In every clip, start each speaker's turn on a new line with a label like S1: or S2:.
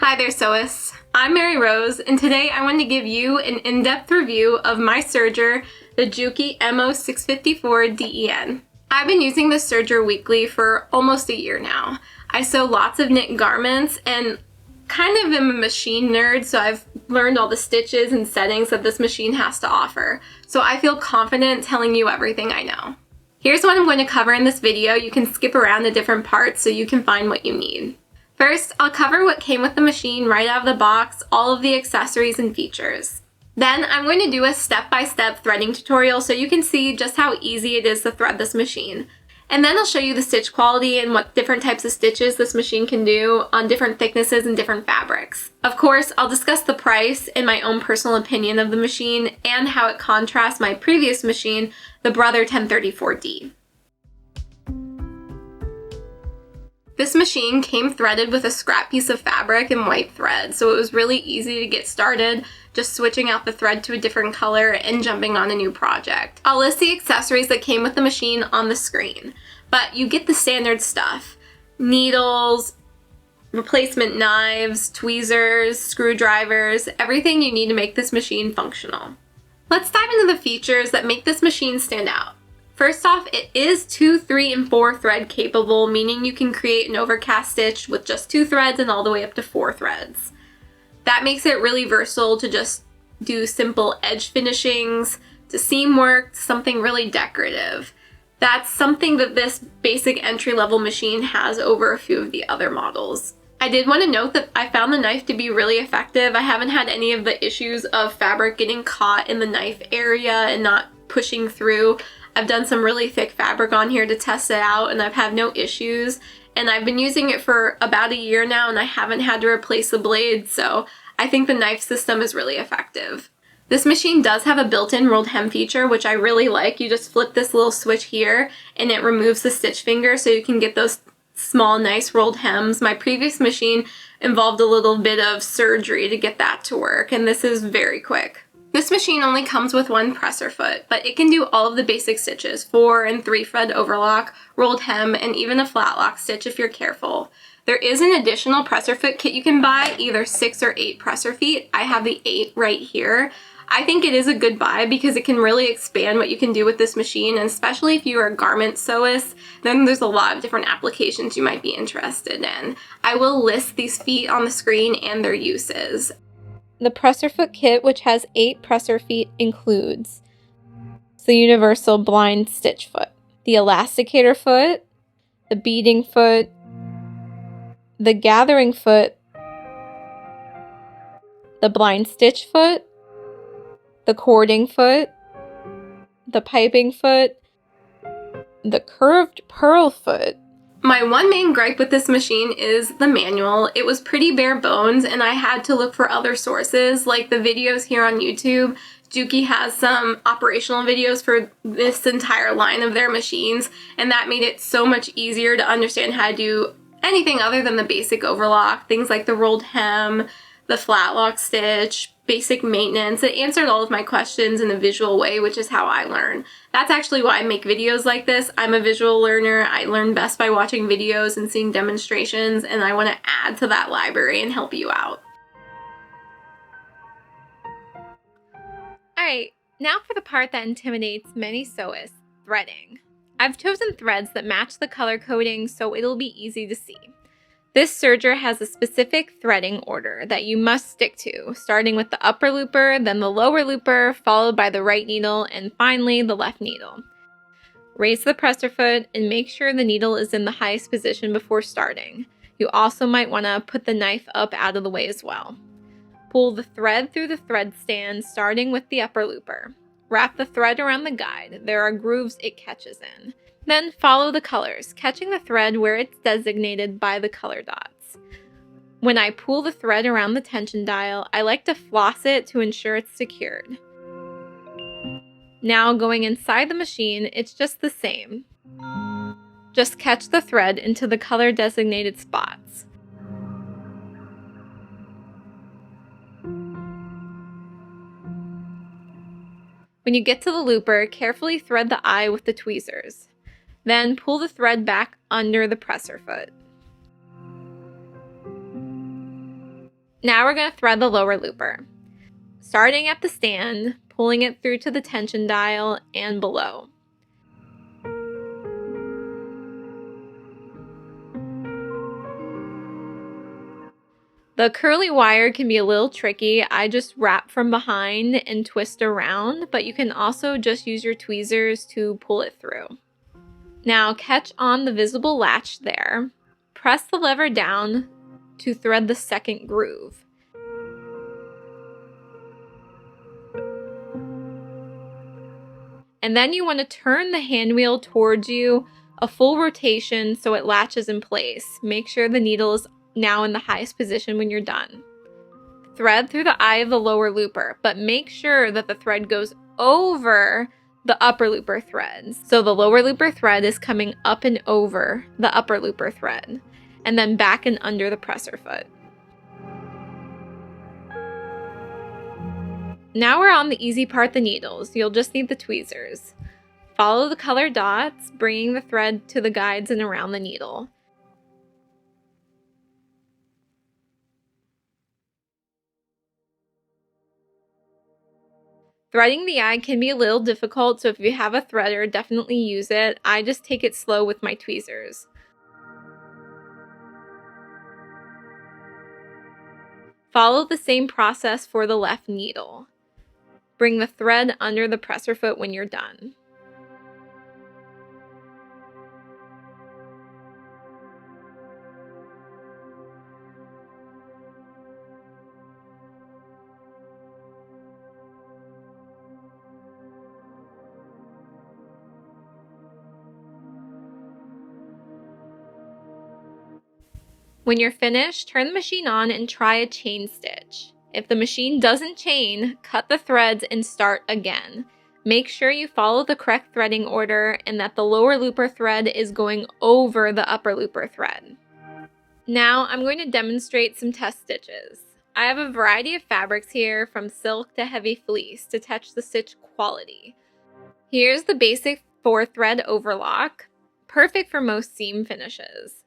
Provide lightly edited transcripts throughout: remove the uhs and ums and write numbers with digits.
S1: Hi there, sewists. I'm Mary Rose, and today I want to give you an in-depth review of my serger, the Juki MO654DEN. I've been using this serger weekly for almost a year now. I sew lots of knit garments and kind of am a machine nerd, so I've learned all the stitches and settings that this machine has to offer. So I feel confident telling you everything I know. Here's what I'm going to cover in this video. You can skip around the different parts so you can find what you need. First, I'll cover what came with the machine right out of the box, all of the accessories and features. Then I'm going to do a step-by-step threading tutorial so you can see just how easy it is to thread this machine. And then I'll show you the stitch quality and what different types of stitches this machine can do on different thicknesses and different fabrics. Of course, I'll discuss the price and my own personal opinion of the machine and how it contrasts my previous machine, the Brother 1034D. This machine came threaded with a scrap piece of fabric and white thread, so it was really easy to get started, just switching out the thread to a different color and jumping on a new project. I'll list the accessories that came with the machine on the screen, but you get the standard stuff: needles, replacement knives, tweezers, screwdrivers, everything you need to make this machine functional. Let's dive into the features that make this machine stand out. First off, it is 2, 3, and 4 thread capable, meaning you can create an overcast stitch with just 2 threads and all the way up to 4 threads. That makes it really versatile to just do simple edge finishings, to seam work, to something really decorative. That's something that this basic entry-level machine has over a few of the other models. I did want to note that I found the knife to be really effective. I haven't had any of the issues of fabric getting caught in the knife area and not pushing through. I've done some really thick fabric on here to test it out and I've had no issues. And I've been using it for about a year now and I haven't had to replace the blade, so I think the knife system is really effective. This machine does have a built-in rolled hem feature, which I really like. You just flip this little switch here and it removes the stitch finger so you can get those small, nice rolled hems. My previous machine involved a little bit of surgery to get that to work, and this is very quick. This machine only comes with one presser foot, but it can do all of the basic stitches: 4 and 3 thread overlock, rolled hem, and even a flatlock stitch if you're careful. There is an additional presser foot kit you can buy, either 6 or 8 presser feet. I have the 8 right here. I think it is a good buy because it can really expand what you can do with this machine, and especially if you are a garment sewist, then there's a lot of different applications you might be interested in. I will list these feet on the screen and their uses. The presser foot kit, which has 8 presser feet, includes the universal blind stitch foot, the elasticator foot, the beading foot, the gathering foot, the blind stitch foot, the cording foot, the piping foot, the curved purl foot. My one main gripe with this machine is the manual. It was pretty bare bones and I had to look for other sources like the videos here on YouTube. Juki has some operational videos for this entire line of their machines, and that made it so much easier to understand how to do anything other than the basic overlock, things like the rolled hem, the flatlock stitch, basic maintenance. It answered all of my questions in a visual way, which is how I learn. That's actually why I make videos like this. I'm a visual learner. I learn best by watching videos and seeing demonstrations, and I want to add to that library and help you out. Alright, now for the part that intimidates many sewists: threading. I've chosen threads that match the color coding so it'll be easy to see. This serger has a specific threading order that you must stick to, starting with the upper looper, then the lower looper, followed by the right needle, and finally the left needle. Raise the presser foot and make sure the needle is in the highest position before starting. You also might want to put the knife up out of the way as well. Pull the thread through the thread stand, starting with the upper looper. Wrap the thread around the guide. There are grooves it catches in. Then follow the colors, catching the thread where it's designated by the color dots. When I pull the thread around the tension dial, I like to floss it to ensure it's secured. Now going inside the machine, it's just the same. Just catch the thread into the color designated spots. When you get to the looper, carefully thread the eye with the tweezers. Then pull the thread back under the presser foot.
S2: Now we're going to thread the lower looper, starting at the stand, pulling it through to the tension dial and below. The curly wire can be a little tricky. I just wrap from behind and twist around, but you can also just use your tweezers to pull it through. Now catch on the visible latch there. Press the lever down to thread the second groove. And then you want to turn the hand wheel towards you a full rotation so it latches in place. Make sure the needle is now in the highest position when you're done. Thread through the eye of the lower looper, but make sure that the thread goes over the upper looper threads. So the lower looper thread is coming up and over the upper looper thread, and then back and under the presser foot. Now we're on the easy part, the needles. You'll just need the tweezers. Follow the colored dots, bringing the thread to the guides and around the needle. Threading the eye can be a little difficult, so if you have a threader, definitely use it. I just take it slow with my tweezers. Follow the same process for the left needle. Bring the thread under the presser foot when you're done. When you're finished, turn the machine on and try a chain stitch. If the machine doesn't chain, cut the threads and start again. Make sure you follow the correct threading order and that the lower looper thread is going over the upper looper thread. Now I'm going to demonstrate some test stitches. I have a variety of fabrics here, from silk to heavy fleece, to test the stitch quality. Here's the basic 4-thread overlock, perfect for most seam finishes.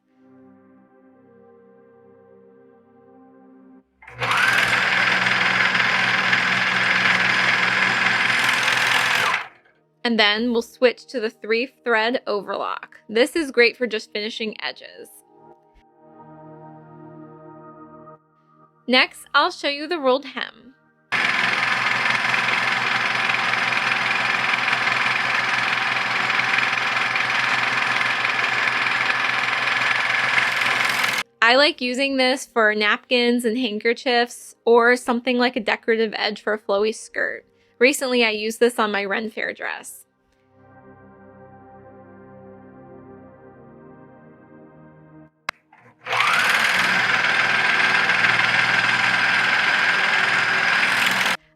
S2: And then we'll switch to the 3-thread overlock. This is great for just finishing edges. Next, I'll show you the rolled hem. I like using this for napkins and handkerchiefs, or something like a decorative edge for a flowy skirt. Recently, I used this on my Ren Fair dress.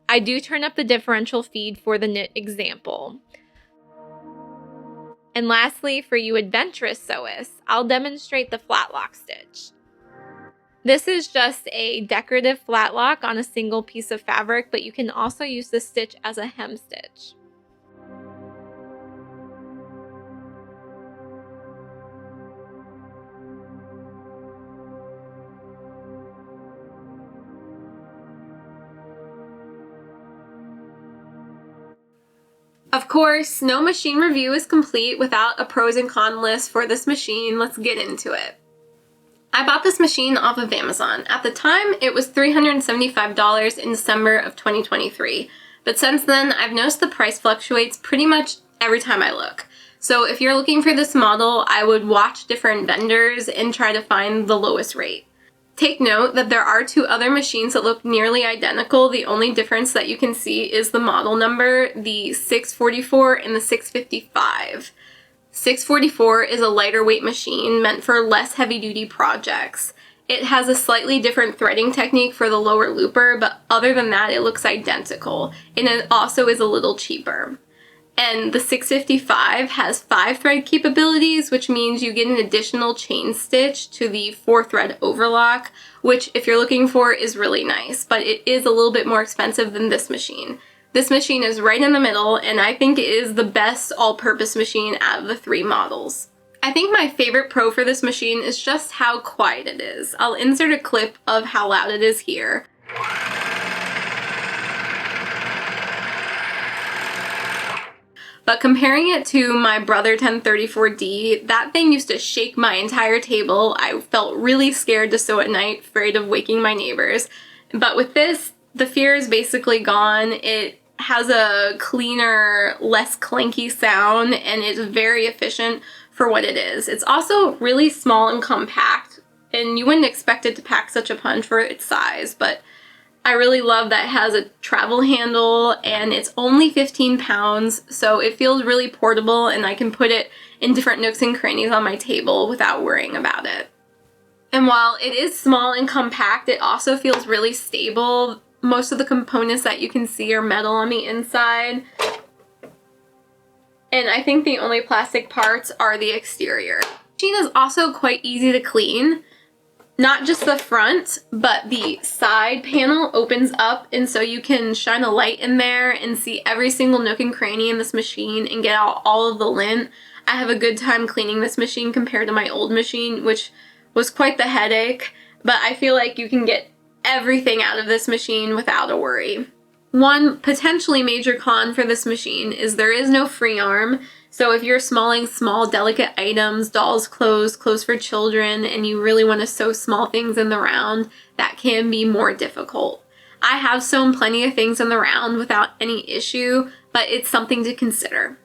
S2: I do turn up the differential feed for the knit example. And lastly, for you adventurous sewists, I'll demonstrate the flatlock stitch. This is just a decorative flatlock on a single piece of fabric, but you can also use this stitch as a hem stitch.
S1: Of course, no machine review is complete without a pros and cons list for this machine. Let's get into it. I bought this machine off of Amazon. At the time, it was $375 in December of 2023. But since then, I've noticed the price fluctuates pretty much every time I look. So if you're looking for this model, I would watch different vendors and try to find the lowest rate. Take note that there are 2 other machines that look nearly identical. The only difference that you can see is the model number, the 644 and the 655. 644 is a lighter weight machine meant for less heavy-duty projects. It has a slightly different threading technique for the lower looper, but other than that, it looks identical, and it also is a little cheaper. And the 655 has 5-thread capabilities, which means you get an additional chain stitch to the 4-thread overlock, which if you're looking for is really nice, but it is a little bit more expensive than this machine. This machine is right in the middle, and I think it is the best all-purpose machine out of the 3 models. I I think my favorite pro for this machine is just how quiet it is. I'll insert a clip of how loud it is here. But comparing it to my Brother 1034D, that thing used to shake my entire table. I felt really scared to sew at night, afraid of waking my neighbors. But with this, the fear is basically gone. It has a cleaner, less clanky sound, and it's very efficient for what it is. It's also really small and compact, and you wouldn't expect it to pack such a punch for its size, but I really love that it has a travel handle, and it's only 15 pounds, so it feels really portable, and I can put it in different nooks and crannies on my table without worrying about it. And while it is small and compact, it also feels really stable. Most of the components that you can see are metal on the inside. And I think the only plastic parts are the exterior. The machine is also quite easy to clean. Not just the front, but the side panel opens up, and so you can shine a light in there and see every single nook and cranny in this machine and get out all of the lint. I have a good time cleaning this machine compared to my old machine, which was quite the headache, but I feel like you can get everything out of this machine without a worry. One potentially major con for this machine is there is no free arm, so if you're smalling small delicate items, dolls' clothes for children, and you really want to sew small things in the round, that can be more difficult. I have sewn plenty of things in the round without any issue, but it's something to consider.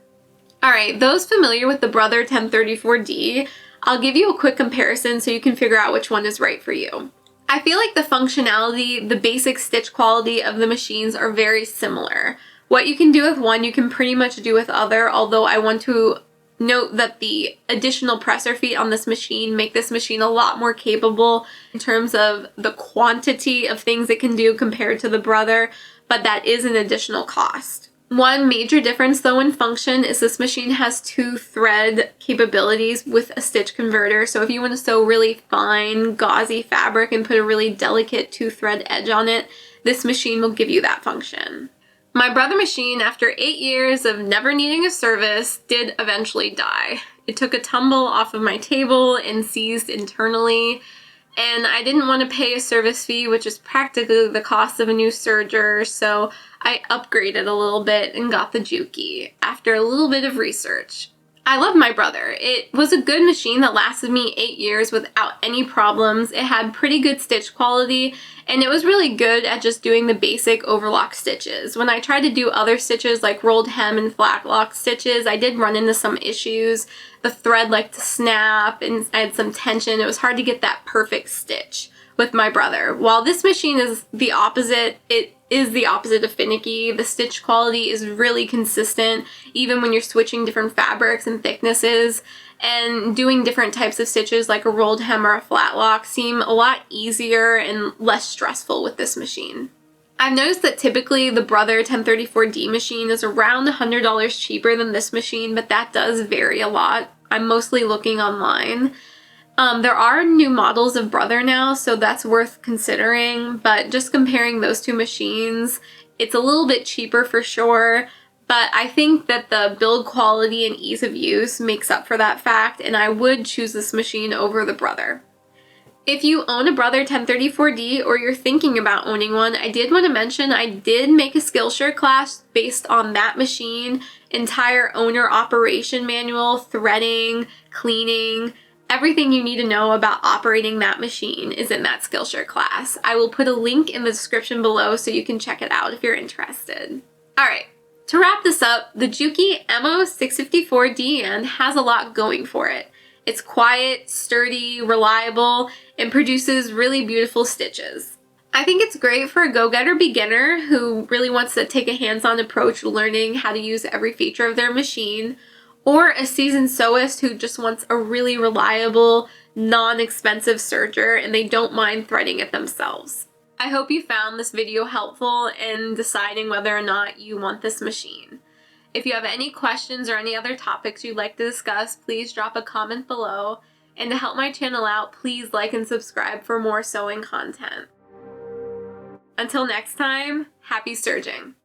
S1: Alright, those familiar with the Brother 1034D, I'll give you a quick comparison so you can figure out which one is right for you. I feel like the functionality, the basic stitch quality of the machines are very similar. What you can do with one, you can pretty much do with other, although I want to note that the additional presser feet on this machine make this machine a lot more capable in terms of the quantity of things it can do compared to the Brother, but that is an additional cost. One major difference though in function is this machine has 2 thread capabilities with a stitch converter, so if you want to sew really fine gauzy fabric and put a really delicate 2-thread edge on it, this machine will give you that function. My Brother machine, after 8 years of never needing a service, did eventually die. It took a tumble off of my table and seized internally, and I didn't want to pay a service fee, which is practically the cost of a new serger, so I upgraded a little bit and got the Juki after a little bit of research. I love my Brother. It was a good machine that lasted me 8 years without any problems. It had pretty good stitch quality, and it was really good at just doing the basic overlock stitches. When I tried to do other stitches like rolled hem and flatlock stitches, I did run into some issues. The thread liked to snap and I had some tension. It was hard to get that perfect stitch with my Brother. While this machine is the opposite, it is the opposite of finicky. The stitch quality is really consistent even when you're switching different fabrics and thicknesses, and doing different types of stitches like a rolled hem or a flatlock seem a lot easier and less stressful with this machine. I've noticed that typically the Brother 1034D machine is around $100 cheaper than this machine, but that does vary a lot. I'm mostly looking online. There are new models of Brother now, so that's worth considering, but just comparing those two machines, it's a little bit cheaper for sure, but I think that the build quality and ease of use makes up for that fact, and I would choose this machine over the Brother. If you own a Brother 1034D or you're thinking about owning one, I did want to mention I did make a Skillshare class based on that machine, entire owner operation manual, threading, cleaning. Everything you need to know about operating that machine is in that Skillshare class. I will put a link in the description below so you can check it out if you're interested. Alright, to wrap this up, the Juki MO654DEN has a lot going for it. It's quiet, sturdy, reliable, and produces really beautiful stitches. I think it's great for a go-getter beginner who really wants to take a hands-on approach learning how to use every feature of their machine, or a seasoned sewist who just wants a really reliable, non-expensive serger and they don't mind threading it themselves. I hope you found this video helpful in deciding whether or not you want this machine. If you have any questions or any other topics you'd like to discuss, please drop a comment below. And to help my channel out, please like and subscribe for more sewing content. Until next time, happy serging!